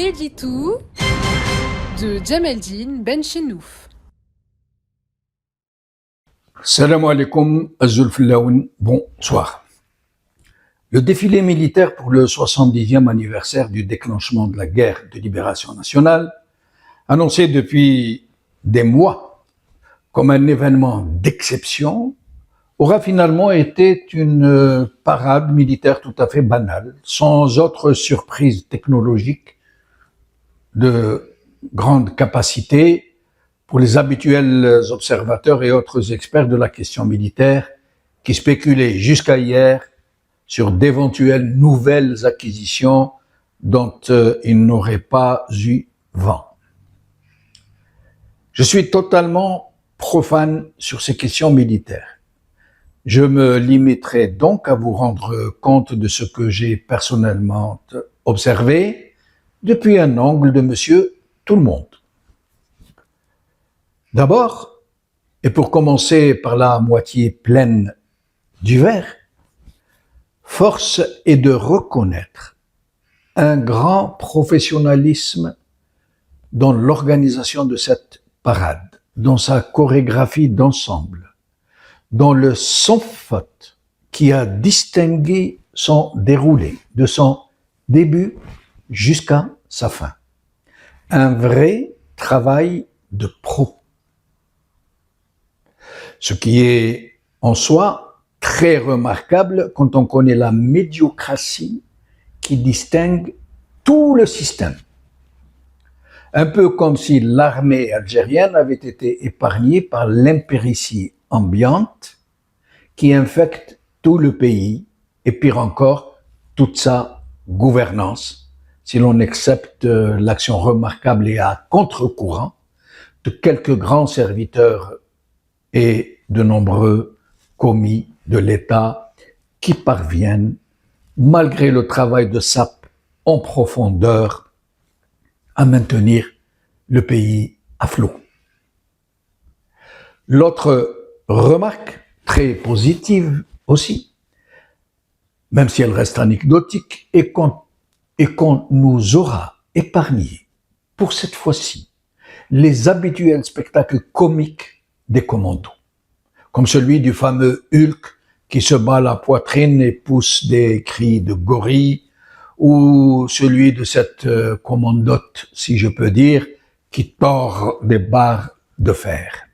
Editou de Djemeldine Benchenouf. Salam alaikum, Azul Fillaoun, bonsoir. Le défilé militaire pour le 70e anniversaire du déclenchement de la guerre de libération nationale, annoncé depuis des mois comme un événement d'exception, aura finalement été une parade militaire tout à fait banale, sans autre surprise technologique de grande capacité pour les habituels observateurs et autres experts de la question militaire qui spéculaient jusqu'à hier sur d'éventuelles nouvelles acquisitions dont ils n'auraient pas eu vent. Je suis totalement profane sur ces questions militaires. Je me limiterai donc à vous rendre compte de ce que j'ai personnellement observé depuis un angle de Monsieur Tout-le-Monde. D'abord, et pour commencer par la moitié pleine du verre, force est de reconnaître un grand professionnalisme dans l'organisation de cette parade, dans sa chorégraphie d'ensemble, dans le sans faute qui a distingué son déroulé, de son début jusqu'à sa fin. Un vrai travail de pro. Ce qui est en soi très remarquable quand on connaît la médiocratie qui distingue tout le système. Un peu comme si l'armée algérienne avait été épargnée par l'impéritie ambiante qui infecte tout le pays et pire encore, toute sa gouvernance, si l'on accepte l'action remarquable et à contre-courant de quelques grands serviteurs et de nombreux commis de l'État qui parviennent, malgré le travail de sape en profondeur, à maintenir le pays à flot. L'autre remarque, très positive aussi, même si elle reste anecdotique, est qu'on nous aura épargné, pour cette fois-ci, les habituels spectacles comiques des commandos, comme celui du fameux Hulk qui se bat la poitrine et pousse des cris de gorille, ou celui de cette commandote, si je peux dire, qui tord des barres de fer.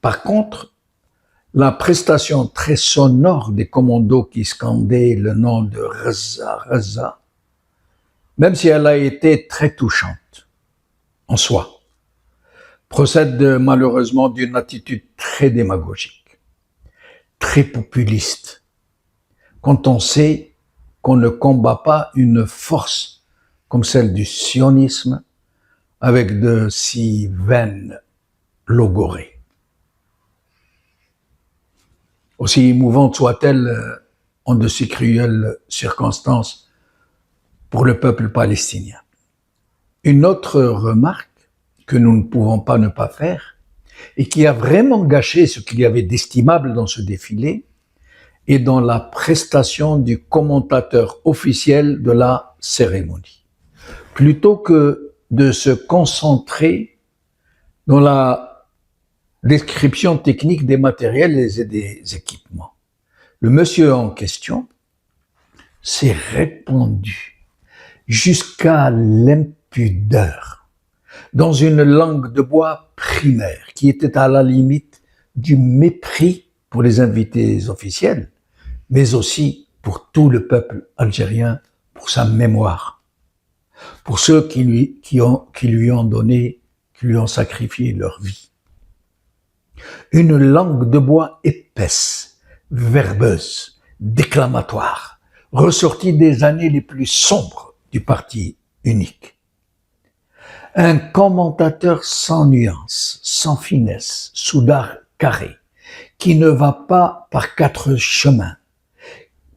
Par contre, la prestation très sonore des commandos qui scandaient le nom de Reza, Reza, même si elle a été très touchante en soi, procède malheureusement d'une attitude très démagogique, très populiste, quand on sait qu'on ne combat pas une force comme celle du sionisme avec de si vaines logorées. Aussi émouvante soit-elle en de si cruelles circonstances pour le peuple palestinien. Une autre remarque que nous ne pouvons pas ne pas faire et qui a vraiment gâché ce qu'il y avait d'estimable dans ce défilé est dans la prestation du commentateur officiel de la cérémonie. Plutôt que de se concentrer dans la description technique des matériels et des équipements, le monsieur en question s'est répandu jusqu'à l'impudeur dans une langue de bois primaire qui était à la limite du mépris pour les invités officiels, mais aussi pour tout le peuple algérien, pour sa mémoire, pour ceux qui lui ont donné, qui lui ont sacrifié leur vie. Une langue de bois épaisse, verbeuse, déclamatoire, ressortie des années les plus sombres du parti unique. Un commentateur sans nuance, sans finesse, sous d'art carré, qui ne va pas par quatre chemins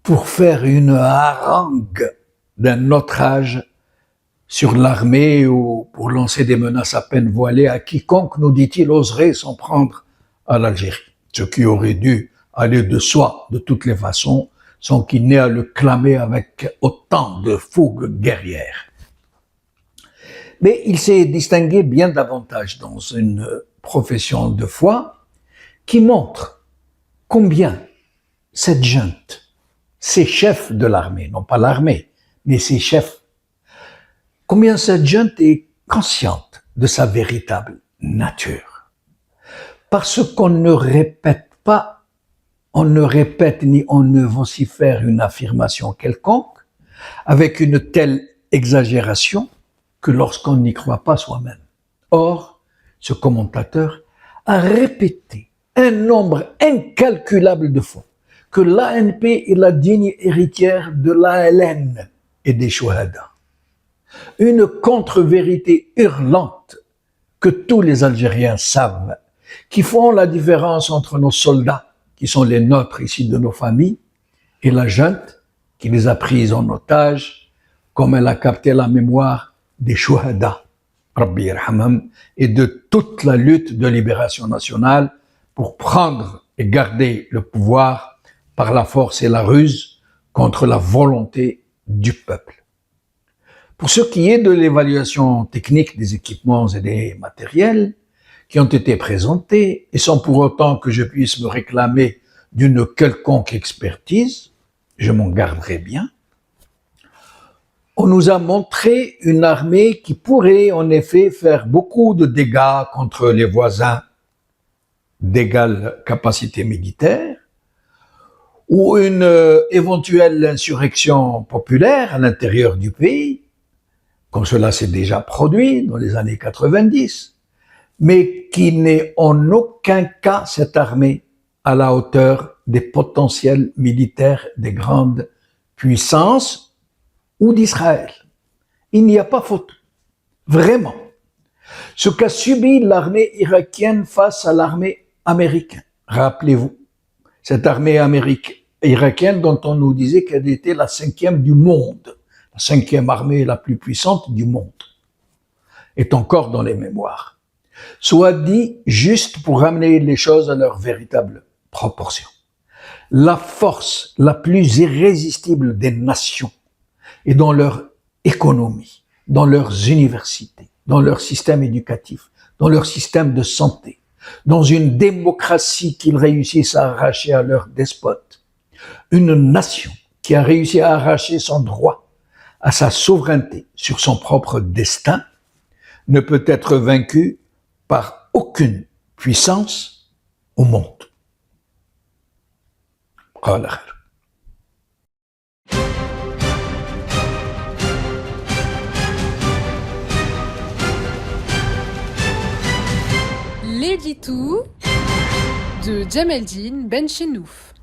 pour faire une harangue d'un autre âge sur l'armée ou pour lancer des menaces à peine voilées à quiconque, nous dit-il, oserait s'en prendre à l'Algérie. Ce qui aurait dû aller de soi de toutes les façons, sans qu'il n'ait à le clamer avec autant de fougue guerrière. Mais il s'est distingué bien davantage dans une profession de foi qui montre combien cette junte, ces chefs de l'armée, non pas l'armée, mais ces chefs, combien cette junte est consciente de sa véritable nature. Parce qu'on ne répète pas, on ne répète ni on ne vocifère une affirmation quelconque avec une telle exagération que lorsqu'on n'y croit pas soi-même. Or, ce commentateur a répété un nombre incalculable de fois que l'ANP est la digne héritière de l'ALN et des Chouhada. Une contre-vérité hurlante que tous les Algériens savent, qui font la différence entre nos soldats, qui sont les nôtres ici de nos familles, et la junte qui les a pris en otage, comme elle a capté la mémoire des Chouhada, Rabbi Yarhamham, et de toute la lutte de libération nationale pour prendre et garder le pouvoir par la force et la ruse contre la volonté du peuple. Pour ce qui est de l'évaluation technique des équipements et des matériels qui ont été présentés, et sans pour autant que je puisse me réclamer d'une quelconque expertise, je m'en garderai bien, on nous a montré une armée qui pourrait en effet faire beaucoup de dégâts contre les voisins d'égale capacité militaire, ou une éventuelle insurrection populaire à l'intérieur du pays, comme cela s'est déjà produit dans les années 90, mais qui n'est en aucun cas cette armée à la hauteur des potentiels militaires des grandes puissances ou d'Israël. Il n'y a pas faute. Vraiment. Ce qu'a subi l'armée irakienne face à l'armée américaine. Rappelez-vous, cette armée irakienne dont on nous disait qu'elle était la 5e du monde, la 5e armée la plus puissante du monde, est encore dans les mémoires. Soit dit juste pour ramener les choses à leur véritable proportion. La force la plus irrésistible des nations est dans leur économie, dans leurs universités, dans leur système éducatif, dans leur système de santé, dans une démocratie qu'ils réussissent à arracher à leurs despotes. Une nation qui a réussi à arracher son droit à sa souveraineté sur son propre destin ne peut être vaincue par aucune puissance au monde. Voilà. L'édito de Djemeldine Benchenouf.